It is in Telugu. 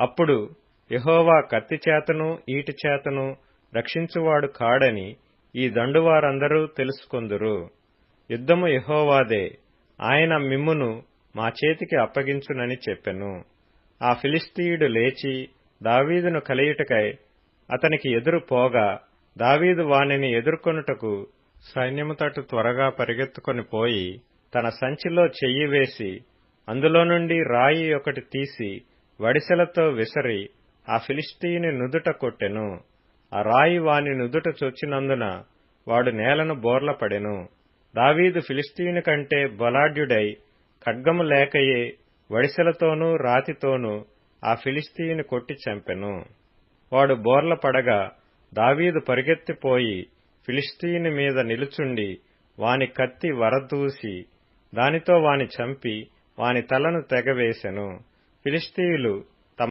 అప్పుడు యెహోవా కత్తిచేతను ఈటెచేతను రక్షించువాడు కాడని ఈ దండువారందరూ తెలుసుకొందురు. యుద్ధము యెహోవాదే, ఆయన మిమ్మును మా చేతికి అప్పగించునని చెప్పెను. ఆ ఫిలిష్తీయుడు లేచి దావీదును కలియుటకై అతనికి ఎదురు పోగా, దావీదు వానిని ఎదుర్కొనుటకు సైన్యము తట్టు త్వరగా పరిగెత్తుకొని పోయి తన సంచిలో చెయ్యి వేసి అందులో నుండి రాయి ఒకటి తీసి వడిసెలతో విసరి ఆ ఫిలిష్తీయుని నుదుట కొట్టెను. ఆ రాయి వాని నుదుట చొచ్చినందున వాడు నేలను బోర్లపడెను. దావీదు ఫిలిష్తీయుని కంటే బలాఢ్యుడై ఖడ్గము లేకయే వడిసెలతోనూ రాతితోనూ ఆ ఫిలిష్తీయుని కొట్టి చంపెను. వాడు బోర్ల పడగా దావీదు పరిగెత్తిపోయి ఫిలిష్తీయుని మీద నిలుచుండి వాని కత్తి వరదూసి దానితో వాని చంపి వాని తలను తెగవేసెను. ఫిలిష్తీయులు